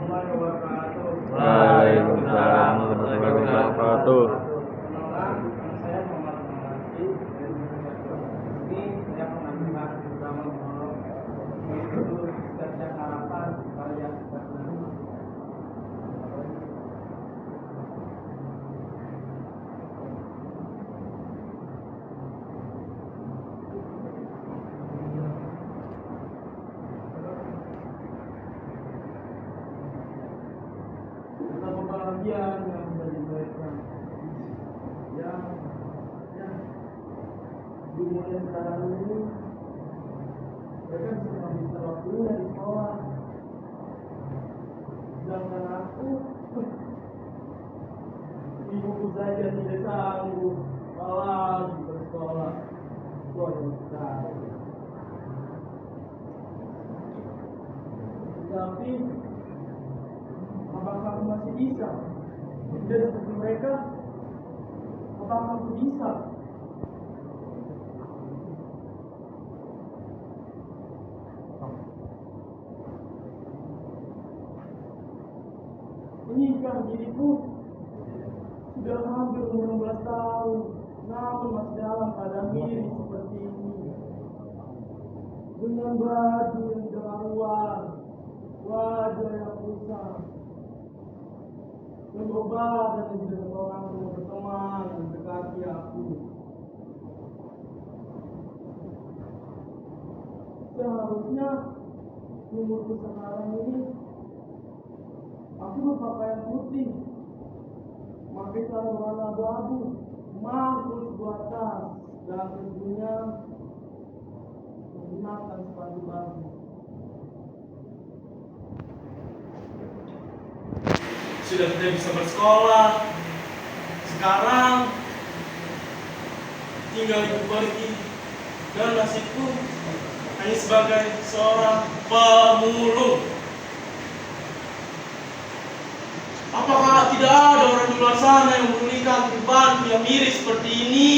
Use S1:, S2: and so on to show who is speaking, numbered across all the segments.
S1: Waalaikumsalam warahmatullahi wabarakatuh.
S2: Saya Muhammad Masih. Ini saya penampilan bersama itu setiap harapan kalian kebahagiaan yang menjadi mereka yang di umurnya sekarang ini mereka bisa menghabiskan waktunya di sekolah, sedangkan aku ibuku saja tidak sanggup malah di bersekolah. Waduh sekali. Tapi apakah aku masih bisa menjadi seperti mereka? Apakah aku bisa? Menikah diriku sudah hampir umur 16 tahun, namun masih dalam keadaan miris seperti ini. Dengan baju yang tidak karuan, wajah yang kusam, dan obat dan tidak seorang untuk berteman mendekati aku. Seharusnya umurku sekarang ini aku berpakaian putih, pakai sarung warna abu-abu, mangkuk sebuah tas, dan tentunya menggunakan sepatu baru. Sudah tidak bisa bersekolah, sekarang tinggal ibu pergi, dan nasibku hanya sebagai seorang pemulung. Apakah tidak ada orang di luar sana yang membulikan kehidupan yang miris seperti ini?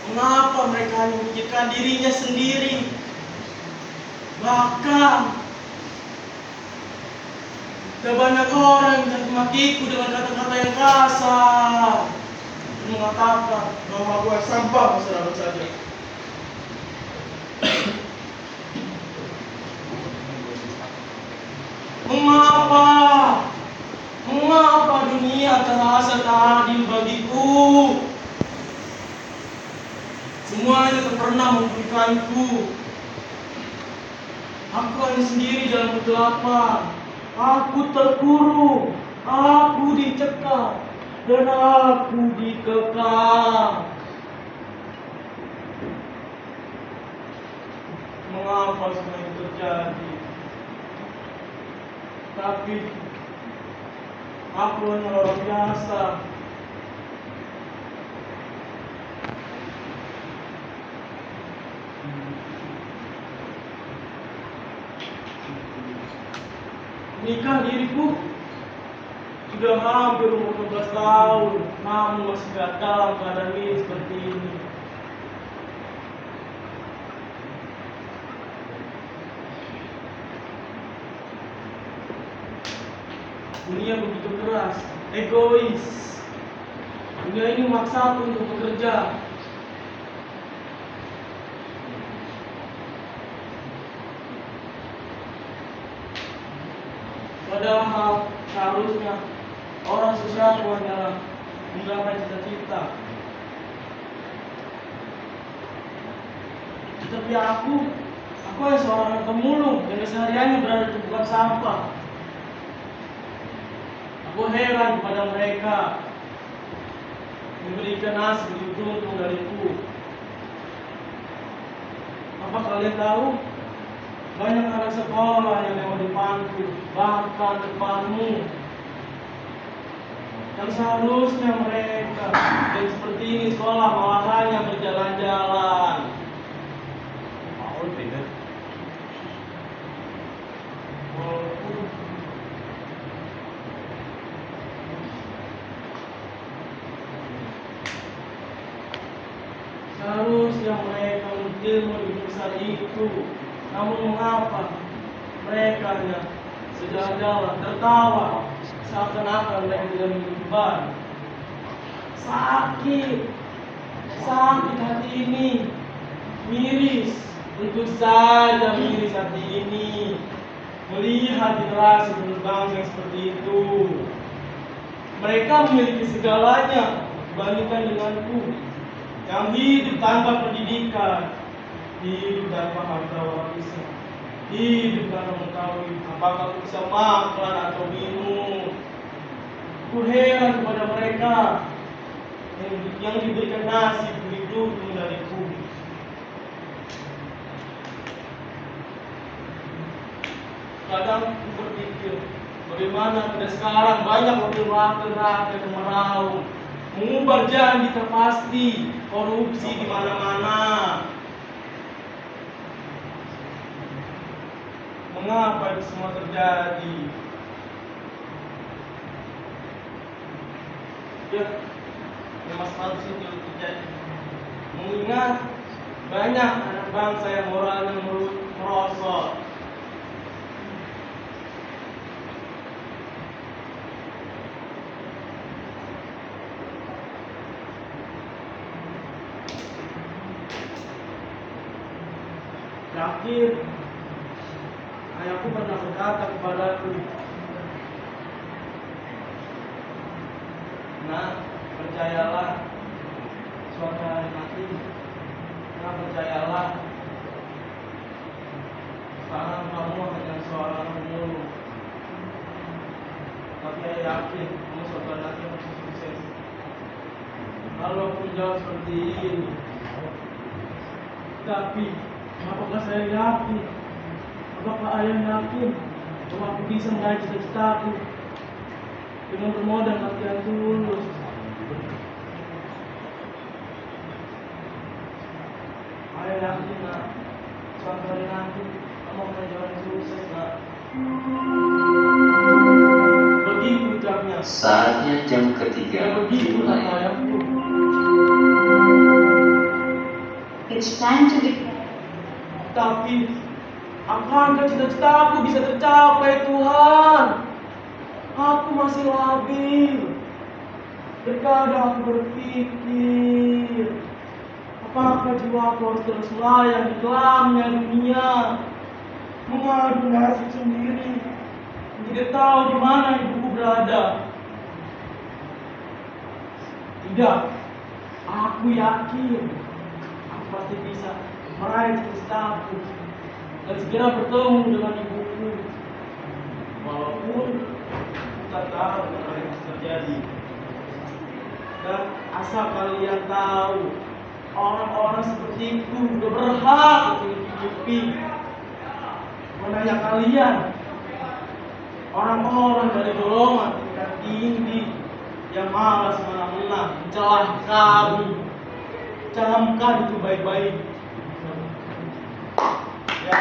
S2: Mengapa mereka hanya memikirkan dirinya sendiri? Bahkan ada banyak orang yang mencacimakiku dengan kata-kata yang kasar dan mengatakan bahwa aku sampah masyarakat saja. Mengapa dunia terasa tak adil bagiku? Semuanya tak pernah membulikanku. Aku hanya sendiri dalam kegelapan. Aku terkurung, aku dicekal, dan aku dikekang. Mengapa semua itu terjadi? Tapi aku hanya orang biasa. Nikah diriku sudah hampir umur 16 tahun, namun masih dalam keadaan ini seperti ini. Dunia begitu keras, egois. Dunia ini memaksa aku untuk bekerja. Padahal seharusnya orang sosialku hanyalah menggapai cita-cita. Tetapi aku hanya seorang pemulung yang kesehariannya berada di tumpukan sampah. Aku heran kepada mereka memberikan nasi begitu untung dariku. Apa kalian tahu? Banyak anak sekolah yang lewat depanku, bahkan depanmu. Yang seharusnya mereka yang seperti ini sekolah malah hanya berjalan-jalan. Mau tidak? Seharusnya mereka ilmu di besar itu, namun mengapa Mereka hanya sejalan-jalan tertawa seakan-akan mereka tidak memiliki beban. Sakit hati ini, miris, tentu saja miris hati ini melihat generasi penerus bangsa yang seperti itu. Mereka memiliki segalanya dibandingkan denganku yang hidup tanpa pendidikan, hidup tanpa harta warisan, hidup tanpa mengetahui apakah aku bisa makan atau minum. Ku heran kepada mereka yang diberikan nasi begitu dariku. Kadang aku berpikir, bagaimana pada sekarang banyak wakil-wakil rakyat yang meraung, mengumbar janji terpasti, korupsi di mana-mana. Mengapa itu semua terjadi? Ya, Mas Malsi itu terjadi. Mengingat banyak anak bangsa yang moralnya merosot. Terakhir, ayahku pernah berkata kepadaku, "Nah, percayalah suatu hari nanti. Nah, percayalah sekarang kamu hanya seorang pemulung, tapi saya yakin kamu suatu hari nanti akan sukses." Lalu aku menjawab seperti ini, "Tapi apakah saya yakin? Apakah ayah yakin bahwa aku bisa meraih cita-citaku dengan bermodal hati yang tulus?" Ayah yakin, nak, suatu hari nanti kamu akan jalan sukses, nak. Begitu ucapnya.
S3: Saatnya jam ketiga
S2: Begitu kata
S3: dimulai.
S2: ayahku.
S4: It's time to declare.
S2: Tapi akankah cita-citaku bisa tercapai, Tuhan? Aku masih labil. Terkadang aku berpikir, apakah jiwaku harus terus melayang di kelamnya dunia, mengadu nasib sendiri, tidak tahu di mana ibuku berada. Tidak, aku yakin aku pasti bisa meraih cita-citaku dan segera bertemu dengan ibuku. Walaupun kita tahu apa yang terjadi. Dan asal kalian tahu, orang-orang seperti itu juga berhak untuk dihidupi. Menanya kalian, orang-orang dari golongan tingkat tinggi yang malas menang-menang, mencelah kami, camkan itu baik-baik. Ya,